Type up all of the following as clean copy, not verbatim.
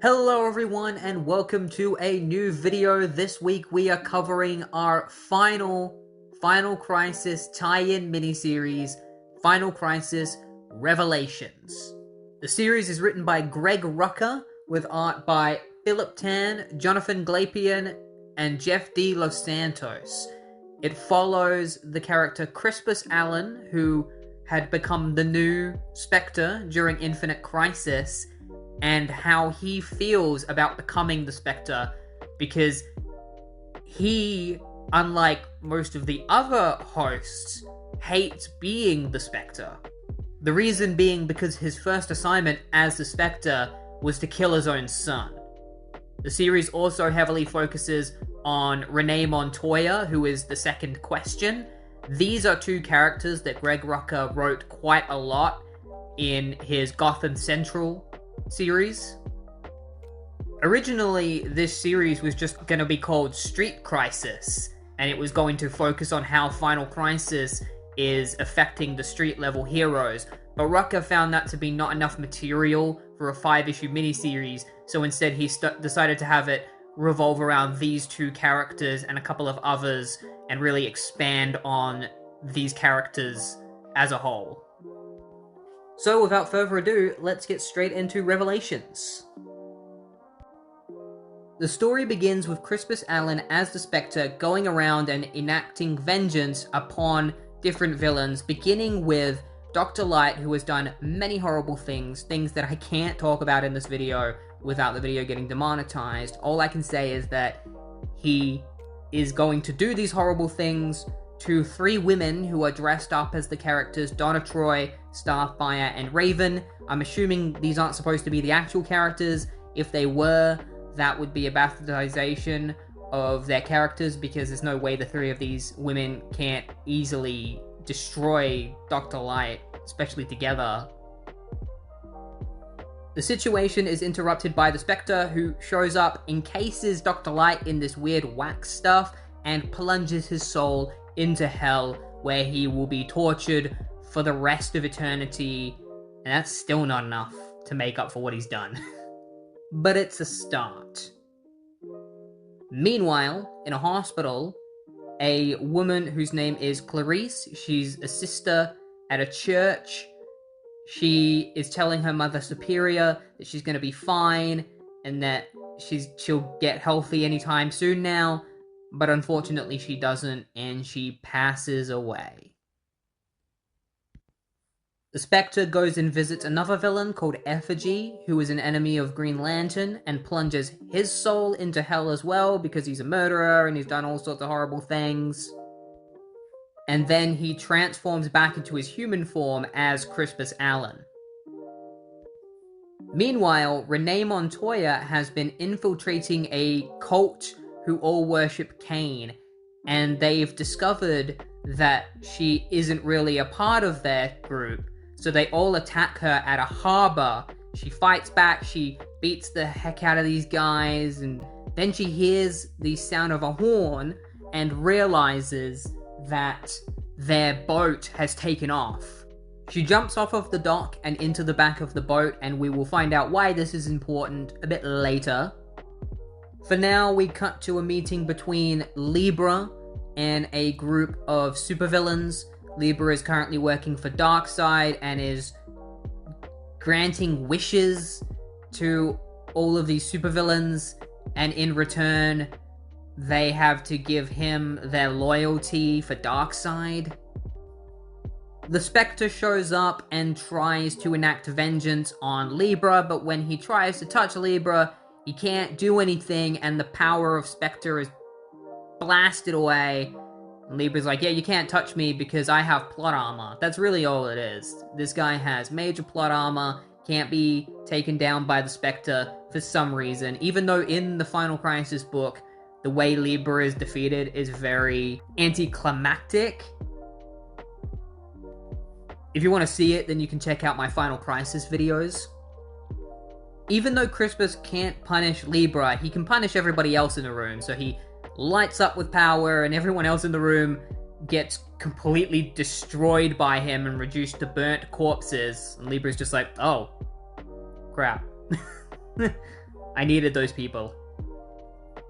Hello everyone and welcome to a new video. This week we are covering our Final Crisis tie-in miniseries, Final Crisis Revelations. The series is written by Greg Rucka with art by Philip Tan, Jonathan Glapion, and Jeff D. Los Santos. It follows the character Crispus Allen, who had become the new Spectre during Infinite Crisis, and how he feels about becoming the Spectre, because he, unlike most of the other hosts, hates being the Spectre. The reason being because his first assignment as the Spectre was to kill his own son. The series also heavily focuses on Renee Montoya, who is the second Question. These are two characters that Greg Rucka wrote quite a lot in his Gotham Central series. Originally, this series was just going to be called Street Crisis, and it was going to focus on how Final Crisis is affecting the street-level heroes, but Rucka found that to be not enough material for a 5-issue miniseries, so instead he decided to have it revolve around these two characters and a couple of others, and really expand on these characters as a whole. So without further ado, let's get straight into Revelations. The story begins with Crispus Allen as the Spectre going around and enacting vengeance upon different villains, beginning with Dr. Light, who has done many horrible things that I can't talk about in this video without the video getting demonetized. All I can say is that he is going to do these horrible things to 3 women who are dressed up as the characters Donna Troy, Starfire, and Raven. I'm assuming these aren't supposed to be the actual characters. If they were, that would be a bastardization of their characters, because there's no way the 3 of these women can't easily destroy Dr. Light, especially together. The situation is interrupted by the Spectre, who shows up, encases Dr. Light in this weird wax stuff, and plunges his soul into hell, where he will be tortured for the rest of eternity, and that's still not enough to make up for what he's done. But it's a start. Meanwhile, in a hospital, a woman whose name is Clarice, she's a sister at a church. She is telling her Mother Superior that she's gonna be fine, and that she'll get healthy anytime soon now, but unfortunately she doesn't, and she passes away. The Spectre goes and visits another villain called Effigy, who is an enemy of Green Lantern, and plunges his soul into hell as well, because he's a murderer and he's done all sorts of horrible things. And then he transforms back into his human form as Crispus Allen. Meanwhile, Renee Montoya has been infiltrating a cult who all worship Cain, and they've discovered that she isn't really a part of their group, so they all attack her at a harbor. She fights back, she beats the heck out of these guys, and then she hears the sound of a horn and realizes that their boat has taken off. She jumps off of the dock and into the back of the boat, and we will find out why this is important a bit later. For now, we cut to a meeting between Libra and a group of supervillains. Libra is currently working for Darkseid and is granting wishes to all of these supervillains, and in return, they have to give him their loyalty for Darkseid. The Spectre shows up and tries to enact vengeance on Libra, but when he tries to touch Libra, he can't do anything, and the power of Spectre is blasted away. And Libra's like, yeah, you can't touch me because I have plot armor. That's really all it is. This guy has major plot armor, can't be taken down by the Spectre for some reason, even though in the Final Crisis book, the way Libra is defeated is very anticlimactic. If you want to see it, then you can check out my Final Crisis videos. Even though Crispus can't punish Libra, he can punish everybody else in the room, so he lights up with power, and everyone else in the room gets completely destroyed by him and reduced to burnt corpses. And Libra's just like, oh, crap. I needed those people.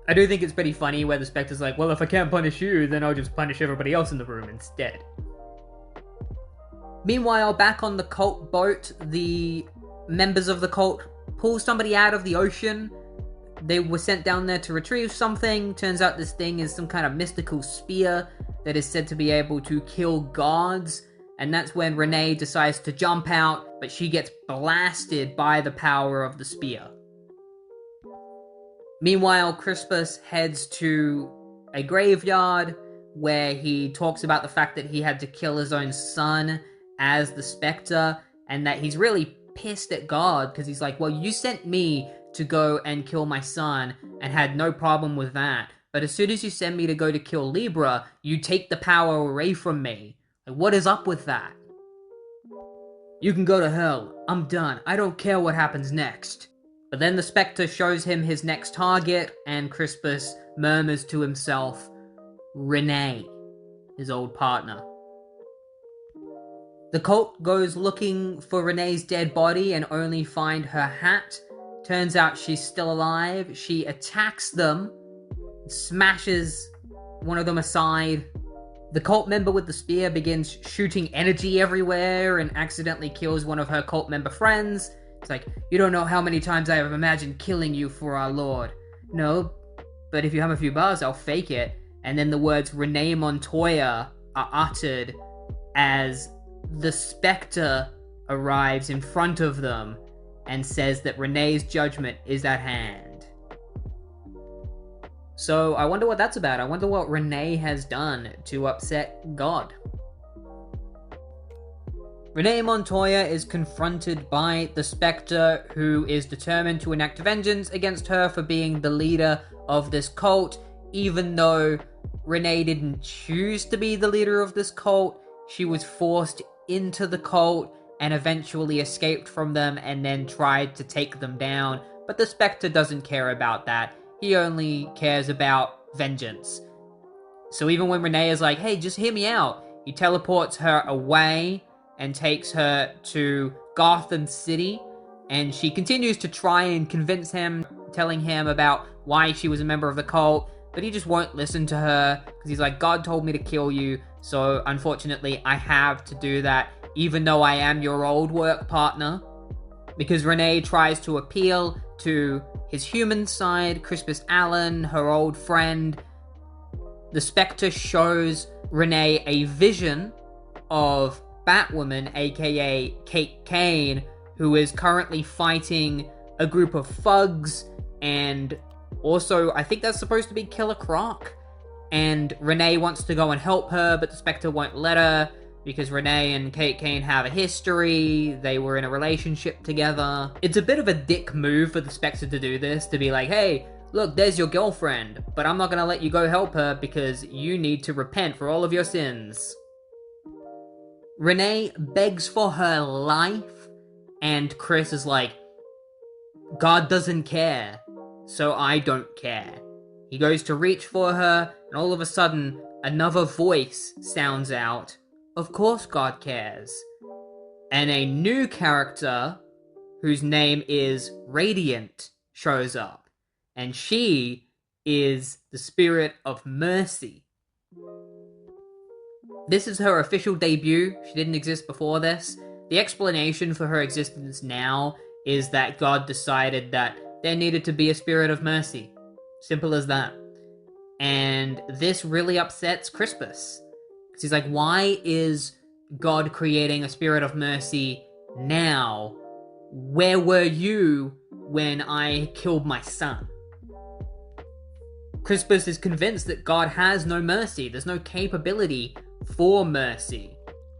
I do think it's pretty funny where the Spectre's like, well, if I can't punish you, then I'll just punish everybody else in the room instead. Meanwhile, back on the cult boat, the members of the cult pull somebody out of the ocean. They were sent down there to retrieve something. Turns out this thing is some kind of mystical spear that is said to be able to kill gods. And that's when Renee decides to jump out, but she gets blasted by the power of the spear. Meanwhile, Crispus heads to a graveyard where he talks about the fact that he had to kill his own son as the Spectre, and that he's really pissed at God because he's like, well, you sent me to go and kill my son and had no problem with that. But as soon as you send me to go to kill Libra, you take the power away from me. Like, what is up with that? You can go to hell. I'm done. I don't care what happens next. But then the Spectre shows him his next target, and Crispus murmurs to himself, Renee, his old partner. The cult goes looking for Renee's dead body and only find her hat. Turns out she's still alive. She attacks them, smashes one of them aside. The cult member with the spear begins shooting energy everywhere and accidentally kills one of her cult member friends. It's like, you don't know how many times I have imagined killing you for our Lord. No, but if you have a few bars, I'll fake it. And then the words Renee Montoya are uttered as the Spectre arrives in front of them and says that Renee's judgment is at hand. So I wonder what that's about. I wonder what Renee has done to upset God. Renee Montoya is confronted by the Spectre, who is determined to enact vengeance against her for being the leader of this cult. Even though Renee didn't choose to be the leader of this cult, she was forced into the cult and eventually escaped from them and then tried to take them down. But the Spectre doesn't care about that. He only cares about vengeance. So even when Renee is like, hey, just hear me out, he teleports her away and takes her to Gotham City, and she continues to try and convince him, telling him about why she was a member of the cult, but he just won't listen to her, because he's like, God told me to kill you, so unfortunately I have to do that, even though I am your old work partner. Because Renee tries to appeal to his human side, Crispus Allen, her old friend. The Spectre shows Renee a vision of Batwoman, aka Cain, who is currently fighting a group of thugs, and also, I think that's supposed to be Killer Croc. And Renee wants to go and help her, but the Spectre won't let her, because Renee and Cain have a history, they were in a relationship together. It's a bit of a dick move for the Spectre to do this, to be like, hey, look, there's your girlfriend, but I'm not gonna let you go help her because you need to repent for all of your sins. Renee begs for her life, and Chris is like, God doesn't care, so I don't care. He goes to reach for her, and all of a sudden, another voice sounds out, of course God cares. And a new character, whose name is Radiant, shows up, and she is the spirit of mercy. This is her official debut. She didn't exist before this. The explanation for her existence now is that God decided that there needed to be a spirit of mercy. Simple as that. And this really upsets Crispus. Because he's like, why is God creating a spirit of mercy now? Where were you when I killed my son? Crispus is convinced that God has no mercy. There's no capability for mercy.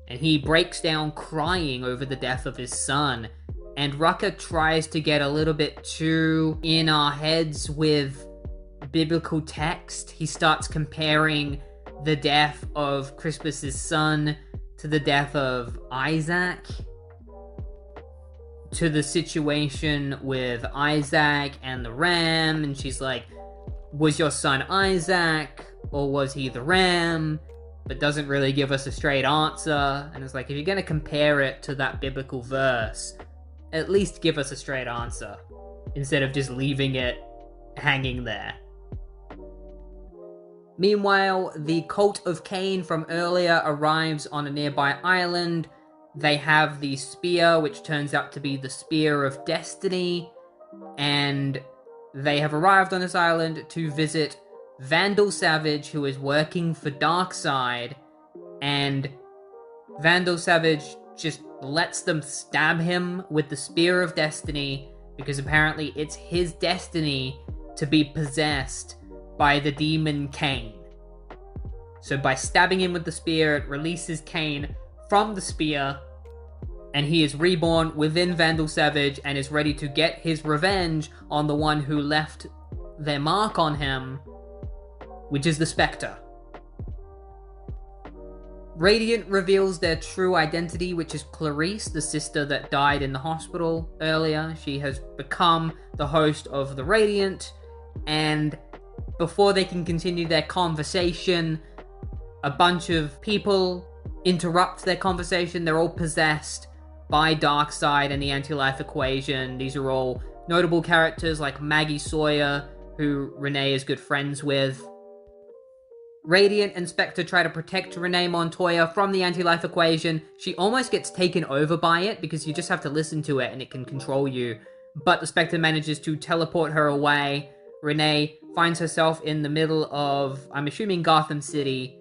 And he breaks down crying over the death of his son. And Rucker tries to get a little bit too in our heads with biblical text. He starts comparing the death of Crispus's son to the death of Isaac, to the situation with Isaac and the ram, and she's like, was your son Isaac, or was he the ram? But doesn't really give us a straight answer, and it's like, if you're gonna compare it to that biblical verse, at least give us a straight answer. instead of just leaving it hanging there. Meanwhile, the cult of Cain from earlier arrives on a nearby island. They have the spear, which turns out to be the Spear of Destiny, and they have arrived on this island to visit Vandal Savage, who is working for Darkseid, and Vandal Savage just lets them stab him with the Spear of Destiny, because apparently it's his destiny to be possessed by the demon Cain. So by stabbing him with the spear, it releases Cain from the spear, and he is reborn within Vandal Savage and is ready to get his revenge on the one who left their mark on him, which is the Spectre. Radiant reveals their true identity, which is Clarice, the sister that died in the hospital earlier. She has become the host of the Radiant, and before they can continue their conversation, a bunch of people interrupt their conversation. They're all possessed by Darkseid and the Anti-Life Equation. These are all notable characters like Maggie Sawyer, who Renee is good friends with. Radiant and Spectre try to protect Renee Montoya from the Anti-Life Equation. She almost gets taken over by it because you just have to listen to it and it can control you. But the Spectre manages to teleport her away. Renee finds herself in the middle of, I'm assuming, Gotham City,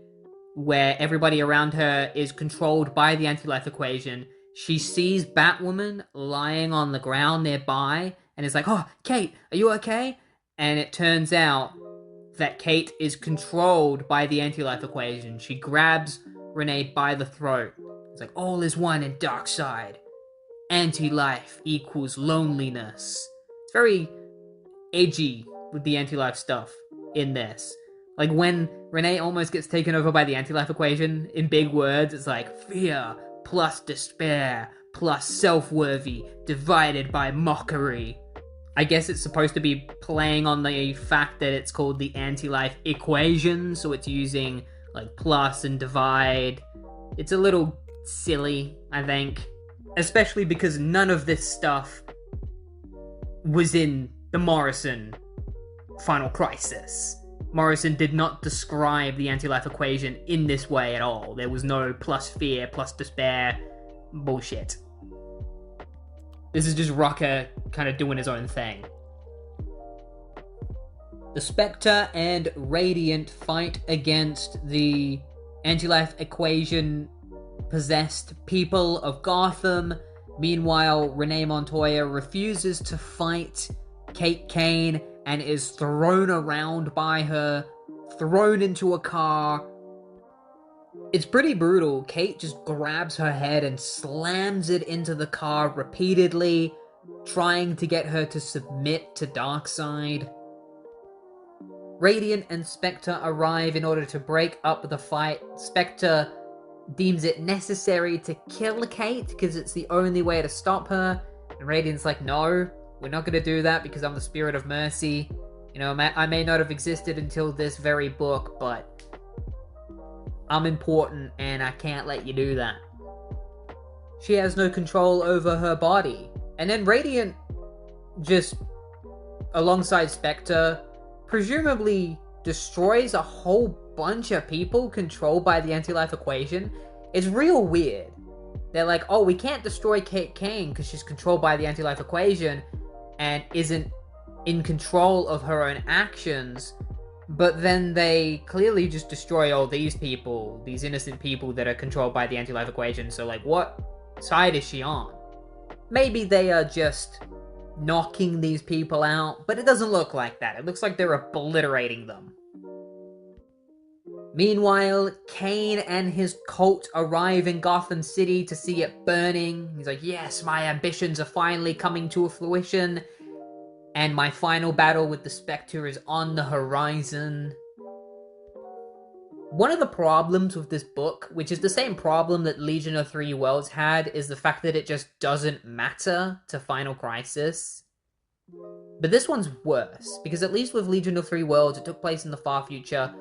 where everybody around her is controlled by the Anti-Life Equation. She sees Batwoman lying on the ground nearby and is like, "Oh, Kate, are you okay?" And it turns out that Kate is controlled by the Anti-Life Equation. She grabs Renee by the throat. It's like, all is one in Darkseid. Anti-life equals loneliness. It's very edgy with the anti-life stuff in this. Like when Renee almost gets taken over by the Anti-Life Equation, in big words, it's like fear plus despair plus self-worthy divided by mockery. I guess it's supposed to be playing on the fact that it's called the Anti-Life Equation, so it's using like plus and divide. It's a little silly, I think. Especially because none of this stuff was in the Morrison Final Crisis. Morrison did not describe the Anti-Life Equation in this way at all. There was no plus fear, plus despair bullshit. This is just Rocker kind of doing his own thing. The Spectre and Radiant fight against the Anti-Life Equation possessed people of Gotham. Meanwhile, Renee Montoya refuses to fight Kate Kane and is thrown around by her, thrown into a car. It's pretty brutal. Kate just grabs her head and slams it into the car repeatedly, trying to get her to submit to Darkseid. Radiant and Spectre arrive in order to break up the fight. Spectre deems it necessary to kill Kate because it's the only way to stop her. And Radiant's like, no, we're not going to do that because I'm the spirit of mercy. You know, I may not have existed until this very book, but I'm important and I can't let you do that. She has no control over her body. And then Radiant just, alongside Spectre, presumably destroys a whole bunch of people controlled by the Anti-Life Equation. It's real weird. They're like, oh, we can't destroy Kate Kane because she's controlled by the Anti-Life Equation and isn't in control of her own actions. But then they clearly just destroy all these people, these innocent people that are controlled by the Anti-Life Equation. So, like, what side is she on? Maybe they are just knocking these people out, but it doesn't look like that. It looks like they're obliterating them. Meanwhile, Cain and his cult arrive in Gotham City to see it burning. He's like, yes, my ambitions are finally coming to fruition. And my final battle with the Spectre is on the horizon. One of the problems with this book, which is the same problem that Legion of Three Worlds had, is the fact that it just doesn't matter to Final Crisis. But this one's worse, because at least with Legion of Three Worlds, it took place in the far future,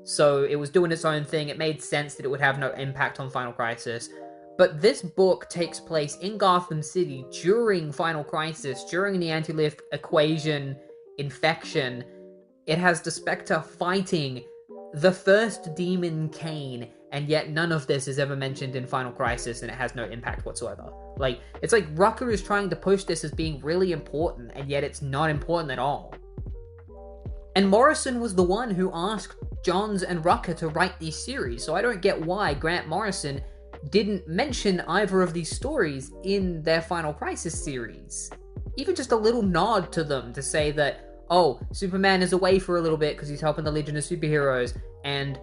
so it was doing its own thing. It made sense that it would have no impact on Final Crisis. But this book takes place in Gotham City during Final Crisis, during the Anti-Life Equation infection. It has the Spectre fighting the first demon, Cain, and yet none of this is ever mentioned in Final Crisis, and it has no impact whatsoever. Like, it's like Rucker is trying to push this as being really important, and yet it's not important at all. And Morrison was the one who asked Johns and Rucker to write these series, so I don't get why Grant Morrison didn't mention either of these stories in their Final Crisis series. Even just a little nod to them to say that, oh, Superman is away for a little bit because he's helping the Legion of Superheroes, and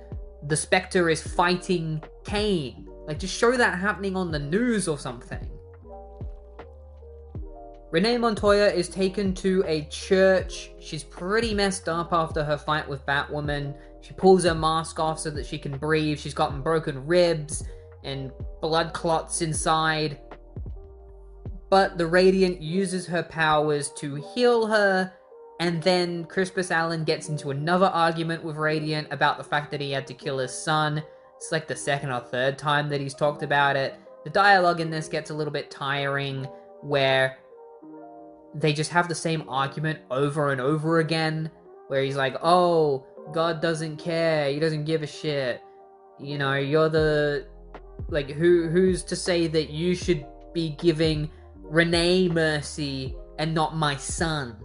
the Spectre is fighting Cain. Like, just show that happening on the news or something. Renee Montoya is taken to a church. She's pretty messed up after her fight with Batwoman. She pulls her mask off so that she can breathe. She's gotten broken ribs and blood clots inside. But the Radiant uses her powers to heal her, and then Crispus Allen gets into another argument with Radiant about the fact that he had to kill his son. It's like the second or third time that he's talked about it. The dialogue in this gets a little bit tiring, where they just have the same argument over and over again, where he's like, oh, God doesn't care, he doesn't give a shit. You know, you're the... Like, who's to say that you should be giving Renee mercy and not my son?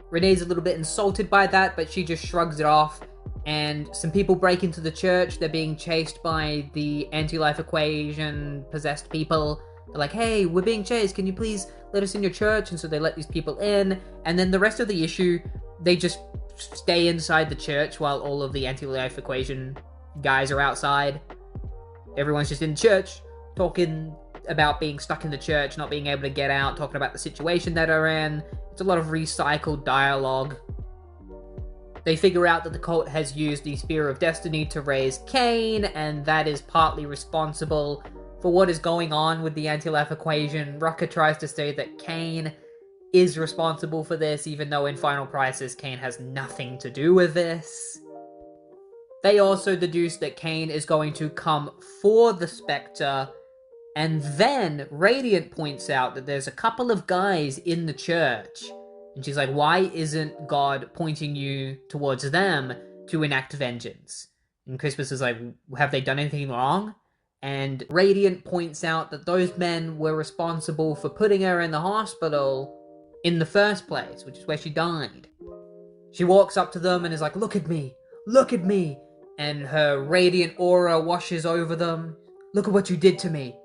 Renee's a little bit insulted by that, but she just shrugs it off, and some people break into the church. They're being chased by the Anti-Life Equation possessed people. They're like, hey, we're being chased, can you please let us in your church? And so they let these people in, and then the rest of the issue, they just stay inside the church while all of the Anti-Life Equation guys are outside. Everyone's just in church, talking about being stuck in the church, not being able to get out, talking about the situation that they're in. It's a lot of recycled dialogue. They figure out that the cult has used the Spear of Destiny to raise Cain, and that is partly responsible for what is going on with the Anti-Life Equation. Rucker tries to say that Cain is responsible for this, even though in Final Crisis, Cain has nothing to do with this. They also deduce that Cain is going to come for the Spectre, and then Radiant points out that there's a couple of guys in the church, and she's like, why isn't God pointing you towards them to enact vengeance? And Crispus is like, have they done anything wrong? And Radiant points out that those men were responsible for putting her in the hospital in the first place, which is where she died. She walks up to them and is like, look at me, look at me. And her radiant aura washes over them. Look at what you did to me.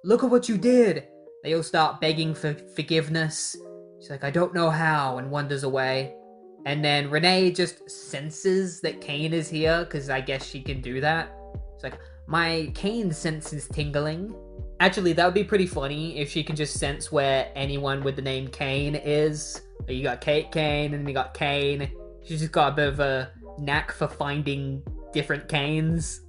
Look at what you did. They all start begging for forgiveness. She's like, I don't know how, and wanders away. And then Renee just senses that Cain is here, because I guess she can do that. She's like, my Cain sense is tingling. Actually, that would be pretty funny if she can just sense where anyone with the name Cain is. You got Kate Cain, and then you got Cain. She's just got a bit of a knack for finding different Cains.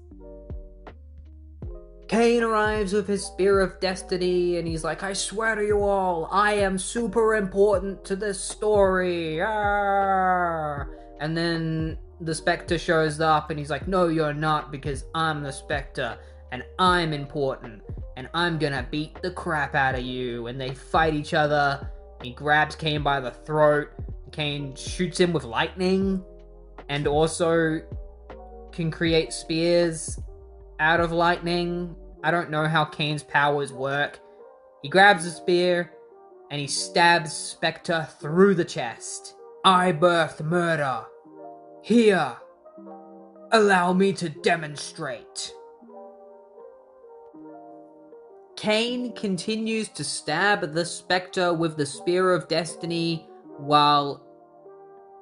Cain arrives with his Spear of Destiny, and he's like, I swear to you all, I am super important to this story. Arr! And then the Spectre shows up, and he's like, no, you're not, because I'm the Spectre, and I'm important, and I'm gonna beat the crap out of you. And they fight each other. He grabs Cain by the throat. Cain shoots him with lightning, and also can create spears out of lightning. I don't know how Cain's powers work. He grabs a spear, and he stabs Spectre through the chest. I birthed murder. Here, allow me to demonstrate. Cain continues to stab the Spectre with the Spear of Destiny, while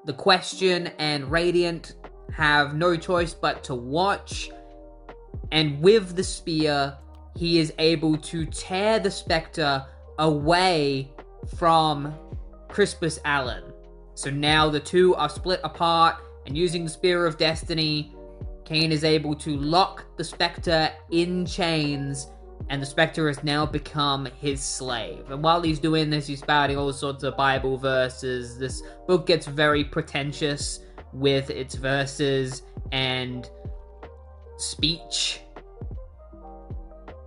the Question and Radiant have no choice but to watch. And with the spear, he is able to tear the Spectre away from Crispus Allen. So now the two are split apart, and using the Spear of Destiny, Cain is able to lock the Spectre in chains, and the Spectre has now become his slave. And while he's doing this, he's spouting all sorts of Bible verses. This book gets very pretentious with its verses and speech.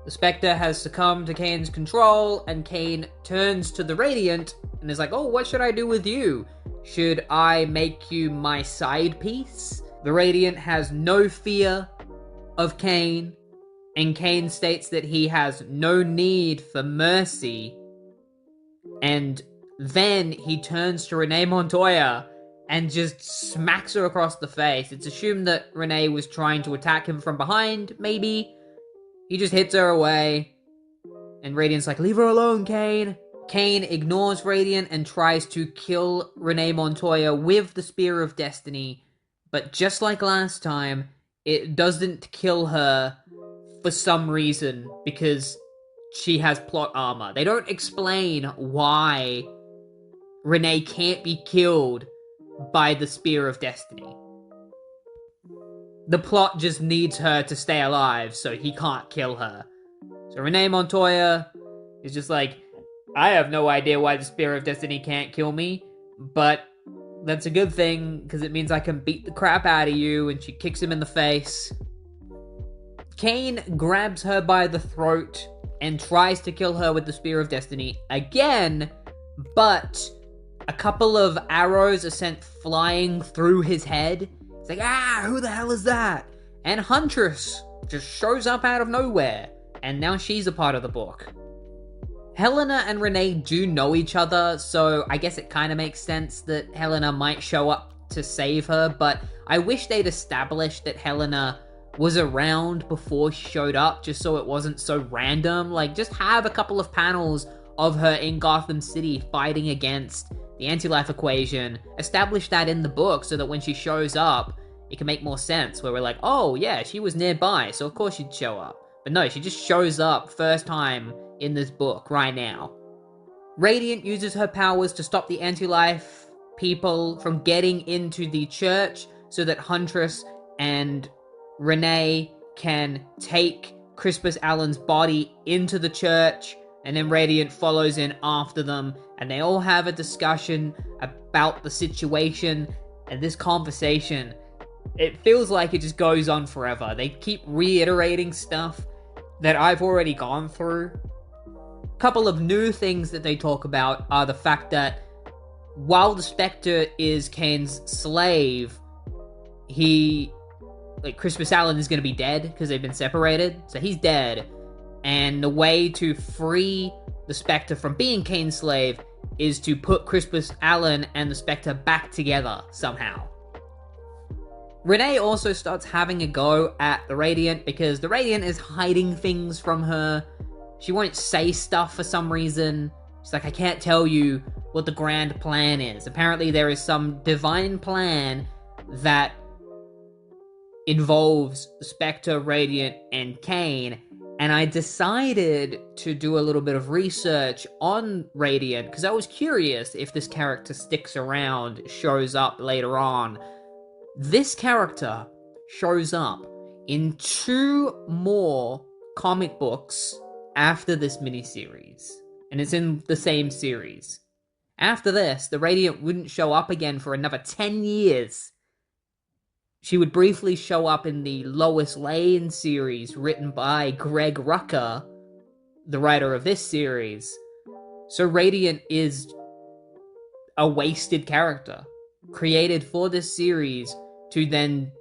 The Spectre has succumbed to Cain's control, and Cain turns to the Radiant and is like, oh, what should I do with you? Should I make you my side piece? The Radiant has no fear of Cain, and Cain states that he has no need for mercy. And then he turns to Renee Montoya and just smacks her across the face. It's assumed that Renee was trying to attack him from behind, maybe. He just hits her away. And Radiant's like, leave her alone, Cain. Cain ignores Radiant and tries to kill Renee Montoya with the Spear of Destiny. But just like last time, it doesn't kill her for some reason, because she has plot armor. They don't explain why Renee can't be killed by the Spear of Destiny. The plot just needs her to stay alive, so he can't kill her. So Renee Montoya is just like, I have no idea why the Spear of Destiny can't kill me, but that's a good thing, because it means I can beat the crap out of you, and she kicks him in the face. Cain grabs her by the throat and tries to kill her with the Spear of Destiny again, but a couple of arrows are sent flying through his head. It's like, who the hell is that? And Huntress just shows up out of nowhere, and now she's a part of the book. Helena and Renee do know each other, so I guess it kind of makes sense that Helena might show up to save her, but I wish they'd established that Helena was around before she showed up, just so it wasn't so random. Like, just have a couple of panels of her in Gotham City fighting against the anti-life equation, establish that in the book so that when she shows up, it can make more sense, where we're like, oh yeah, she was nearby, so of course she'd show up. But no, she just shows up first time in this book, right now. Radiant uses her powers to stop the anti-life people from getting into the church so that Huntress and Renee can take Crispus Allen's body into the church, and then Radiant follows in after them, and they all have a discussion about the situation, and this conversation, it feels like it just goes on forever. They keep reiterating stuff that I've already gone through. A couple of new things that they talk about are the fact that while the Spectre is Cain's slave, Crispus Allen is going to be dead because they've been separated, so he's dead. And the way to free the Spectre from being Cain's slave is to put Crispus Allen and the Spectre back together somehow. Renee also starts having a go at the Radiant because the Radiant is hiding things from her. She won't say stuff for some reason. She's like, I can't tell you what the grand plan is. Apparently there is some divine plan that involves Spectre, Radiant, and Cain. And I decided to do a little bit of research on Radiant because I was curious if this character sticks around, shows up later on. This character shows up in 2 more comic books after this miniseries, and it's in the same series. After this, the Radiant wouldn't show up again for another 10 years. She would briefly show up in the Lois Lane series written by Greg Rucka, the writer of this series. So Radiant is a wasted character, created for this series to then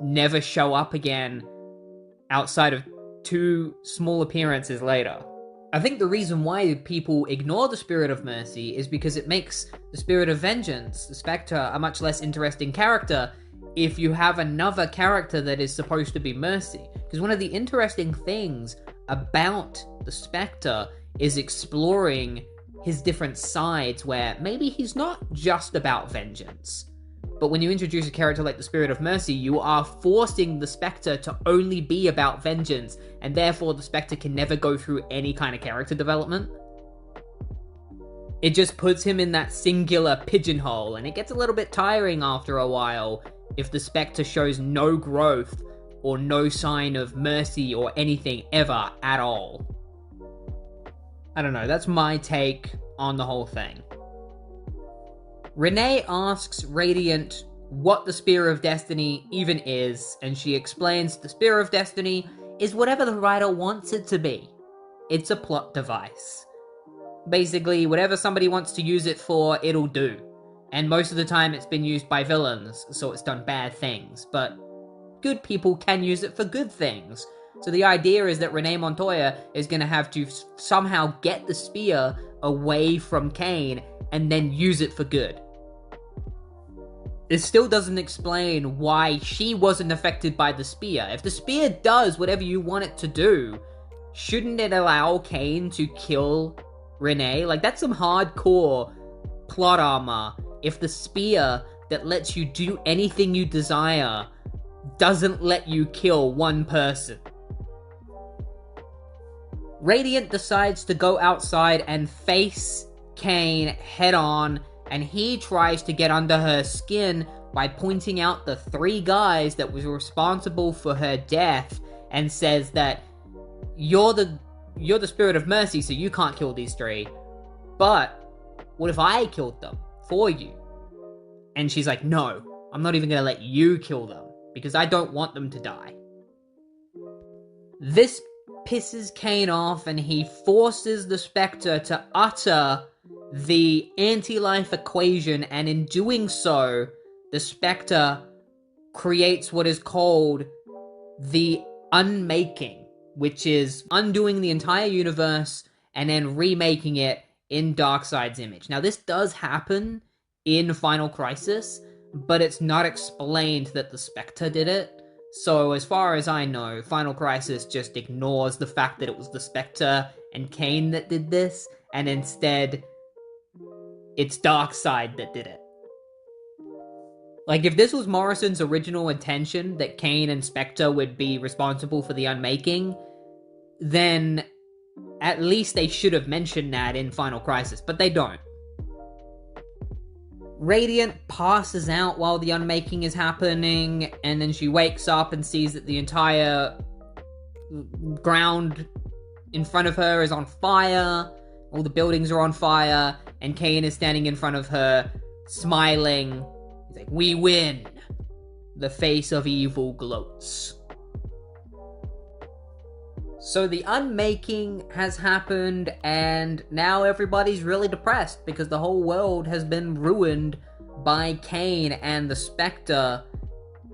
never show up again outside of 2 small appearances later. I think the reason why people ignore the Spirit of Mercy is because it makes the Spirit of Vengeance, the Spectre, a much less interesting character if you have another character that is supposed to be Mercy. Because one of the interesting things about the Spectre is exploring his different sides, where maybe he's not just about vengeance. But when you introduce a character like the Spirit of Mercy, you are forcing the Spectre to only be about vengeance, and therefore the Spectre can never go through any kind of character development. It just puts him in that singular pigeonhole, and it gets a little bit tiring after a while if the Spectre shows no growth or no sign of mercy or anything ever at all. I don't know, that's my take on the whole thing. Renee asks Radiant what the Spear of Destiny even is, and she explains the Spear of Destiny is whatever the writer wants it to be. It's a plot device. Basically, whatever somebody wants to use it for, it'll do. And most of the time it's been used by villains, so it's done bad things. But good people can use it for good things. So the idea is that Renee Montoya is going to have to somehow get the spear away from Cain and then use it for good. It still doesn't explain why she wasn't affected by the spear. If the spear does whatever you want it to do, shouldn't it allow Cain to kill Renee? Like, that's some hardcore plot armor if the spear that lets you do anything you desire doesn't let you kill one person. Radiant decides to go outside and face Cain head on, and he tries to get under her skin by pointing out the 3 guys that was responsible for her death, and says that you're the spirit of mercy, so you can't kill these 3. But what if I killed them for you? And she's like, no, I'm not even gonna let you kill them, because I don't want them to die. This pisses Cain off, and he forces the Spectre to utter the anti-life equation, and in doing so, the Spectre creates what is called the unmaking, which is undoing the entire universe and then remaking it in Darkseid's image. Now, this does happen in Final Crisis, but it's not explained that the Spectre did it. So, as far as I know, Final Crisis just ignores the fact that it was the Spectre and Cain that did this, and instead, it's Darkseid that did it. Like, if this was Morrison's original intention, that Cain and Spectre would be responsible for the unmaking, then at least they should have mentioned that in Final Crisis, but they don't. Radiant passes out while the unmaking is happening, and then she wakes up and sees that the entire ground in front of her is on fire, all the buildings are on fire, and Cain is standing in front of her, smiling. He's like, we win! The face of evil gloats. So the unmaking has happened, and now everybody's really depressed because the whole world has been ruined by Cain and the Spectre.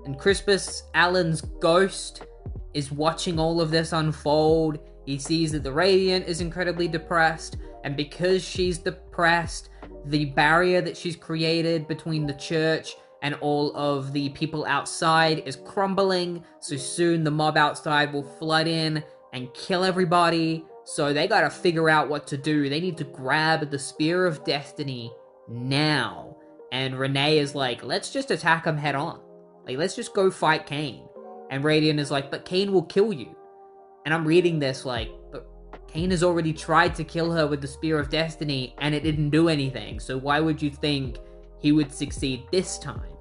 And Crispus Allen's ghost is watching all of this unfold. He sees that the Radiant is incredibly depressed, and because she's depressed, the barrier that she's created between the church and all of the people outside is crumbling, so soon the mob outside will flood in and kill everybody, so they gotta figure out what to do. They need to grab the Spear of Destiny now. And Renee is like, let's just attack him head on. Like, let's just go fight Cain. And Radiant is like, but Cain will kill you. And I'm reading this like, but Cain has already tried to kill her with the Spear of Destiny, and it didn't do anything, so why would you think he would succeed this time?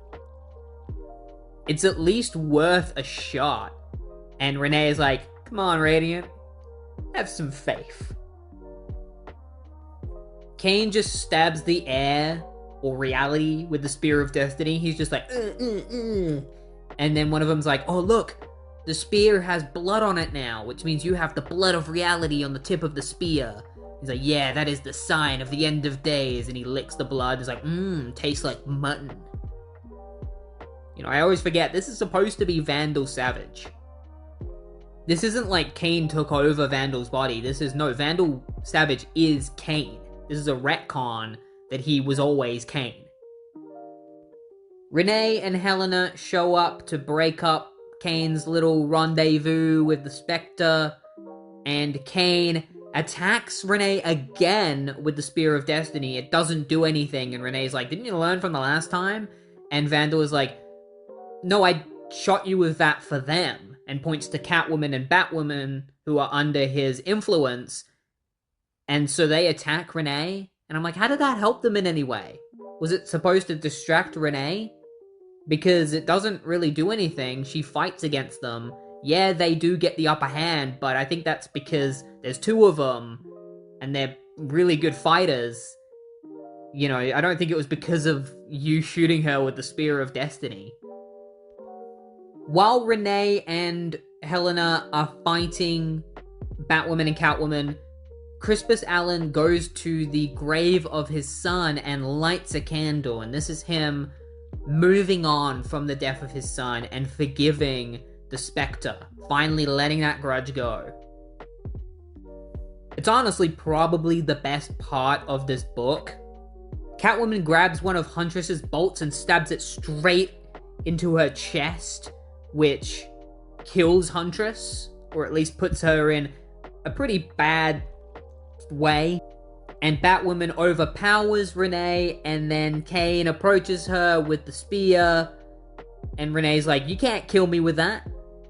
It's at least worth a shot. And Renee is like, come on, Radiant. Have some faith. Cain just stabs the air, or reality, with the Spear of Destiny. He's just like, And then one of them's like, oh look, the spear has blood on it now, which means you have the blood of reality on the tip of the spear. He's like, yeah, that is the sign of the end of days. And he licks the blood. He's like, tastes like mutton. You know, I always forget, this is supposed to be Vandal Savage. This isn't like Cain took over Vandal's body. No, Vandal Savage is Cain. This is a retcon that he was always Cain. Renee and Helena show up to break up Cain's little rendezvous with the Spectre, and Cain attacks Renee again with the Spear of Destiny. It doesn't do anything, and Renee's like, didn't you learn from the last time? And Vandal is like, no, I shot you with that for them, and points to Catwoman and Batwoman, who are under his influence, and so they attack Renee, and I'm like, how did that help them in any way? Was it supposed to distract Renee? Because it doesn't really do anything. She fights against them. Yeah, they do get the upper hand, but I think that's because there's 2 of them, and they're really good fighters. You know, I don't think it was because of you shooting her with the Spear of Destiny. While Renee and Helena are fighting Batwoman and Catwoman, Crispus Allen goes to the grave of his son and lights a candle, and this is him moving on from the death of his son and forgiving the Spectre, finally letting that grudge go. It's honestly probably the best part of this book. Catwoman grabs one of Huntress's bolts and stabs it straight into her chest, which kills Huntress, or at least puts her in a pretty bad way. And Batwoman overpowers Renee, and then Cain approaches her with the spear, and Renee's like, you can't kill me with that.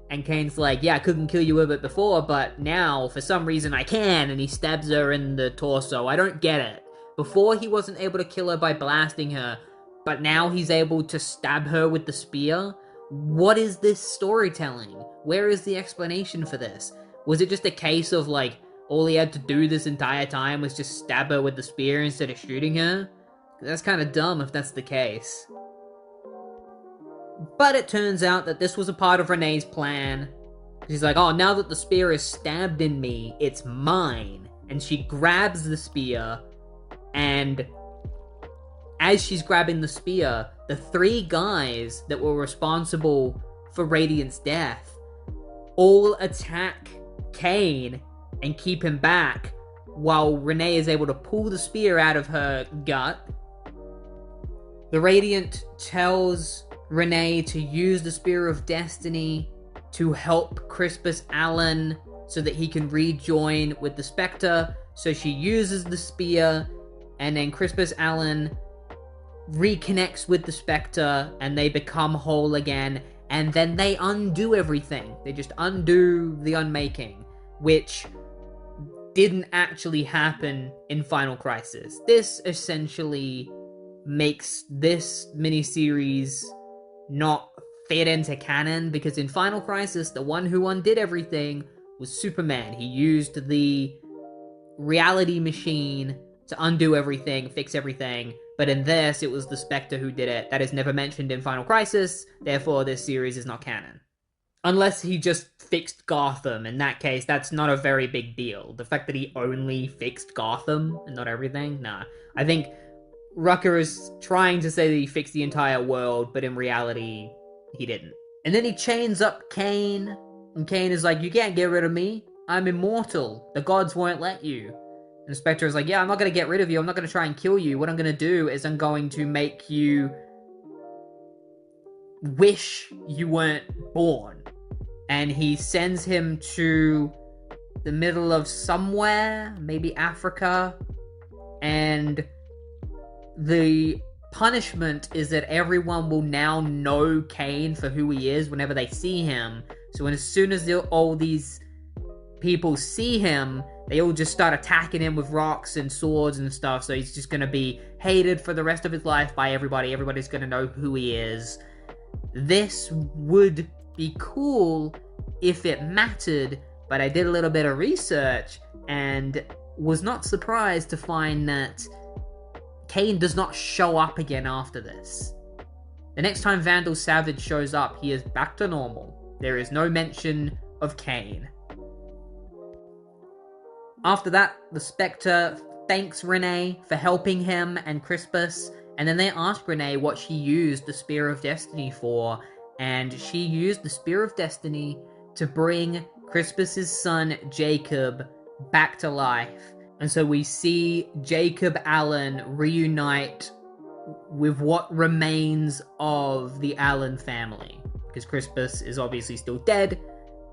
And Cain's like, yeah, I couldn't kill you with it before, but now, for some reason, I can, and he stabs her in the torso. I don't get it. Before, he wasn't able to kill her by blasting her, but now he's able to stab her with the spear? What is this storytelling? Where is the explanation for this? Was it just a case of, like, all he had to do this entire time was just stab her with the spear instead of shooting her? That's kind of dumb if that's the case. But it turns out that this was a part of Renee's plan. She's like, oh, now that the spear is stabbed in me, it's mine. And she grabs the spear, and as she's grabbing the spear, the 3 guys that were responsible for Radiant's death all attack Cain and keep him back, while Renee is able to pull the spear out of her gut. The Radiant tells Renee to use the Spear of Destiny to help Crispus Allen so that he can rejoin with the Spectre. So she uses the spear, and then Crispus Allen reconnects with the Spectre, and they become whole again, and then they undo everything. They just undo the unmaking, which didn't actually happen in Final Crisis. This essentially makes this miniseries not fit into canon, because in Final Crisis, the one who undid everything was Superman. He used the reality machine to undo everything, fix everything, but in this, it was the Spectre who did it. That is never mentioned in Final Crisis, therefore this series is not canon. Unless he just fixed Gotham. In that case, that's not a very big deal. The fact that he only fixed Gotham and not everything? Nah. I think Rucker is trying to say that he fixed the entire world, but in reality, he didn't. And then he chains up Cain, and Cain is like, you can't get rid of me. I'm immortal. The gods won't let you. And Spectre is like, yeah, I'm not going to get rid of you. I'm not going to try and kill you. What I'm going to do is I'm going to make you wish you weren't born. And he sends him to the middle of somewhere, maybe Africa, and the punishment is that everyone will now know Cain for who he is whenever they see him. So as soon as all these people see him, they all just start attacking him with rocks and swords and stuff, so he's just gonna be hated for the rest of his life by everybody. Everybody's gonna know who he is. This would be cool if it mattered, but I did a little bit of research and was not surprised to find that Cain does not show up again after this. The next time Vandal Savage shows up, he is back to normal. There is no mention of Cain. After that, the Spectre thanks Renee for helping him and Crispus, and then they ask Renee what she used the Spear of Destiny for, and she used the Spear of Destiny to bring Crispus's son Jacob back to life. And so we see Jacob Allen reunite with what remains of the Allen family, because Crispus is obviously still dead.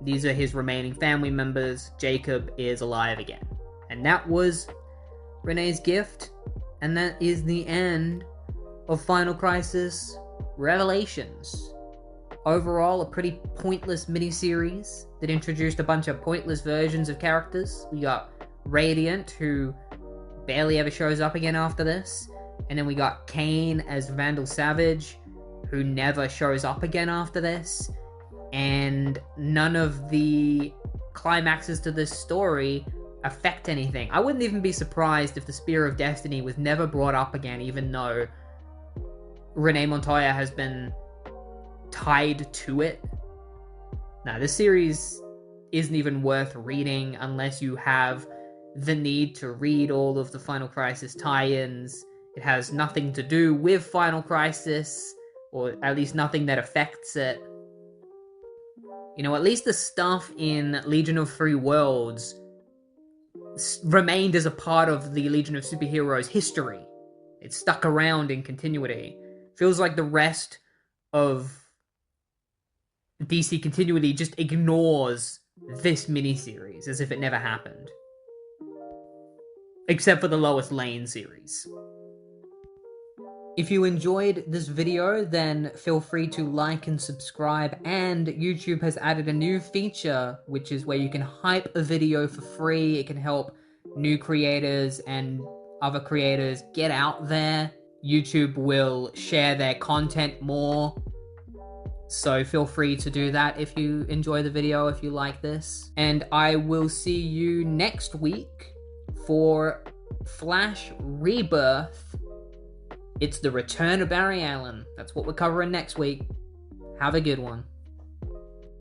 These are his remaining family members. Jacob is alive again. And that was Renee's gift. And that is the end of Final Crisis Revelations. Overall, a pretty pointless miniseries that introduced a bunch of pointless versions of characters. We got Radiant, who barely ever shows up again after this. And then we got Cain as Vandal Savage, who never shows up again after this. And none of the climaxes to this story affect anything. I wouldn't even be surprised if the Spear of Destiny was never brought up again, even though Renee Montoya has been tied to it. Now, this series isn't even worth reading unless you have the need to read all of the Final Crisis tie-ins. It has nothing to do with Final Crisis, or at least nothing that affects it. You know, at least the stuff in Legion of Free Worlds remained as a part of the Legion of Superheroes history. It stuck around in continuity. Feels like the rest of DC continuity just ignores this miniseries as if it never happened. Except for the Lois Lane series. If you enjoyed this video, then feel free to like and subscribe, and YouTube has added a new feature, which is where you can hype a video for free. It can help new creators and other creators get out there. YouTube will share their content more, so feel free to do that if you enjoy the video, if you like this. And I will see you next week for Flash Rebirth. It's the return of Barry Allen. That's what we're covering next week. Have a good one.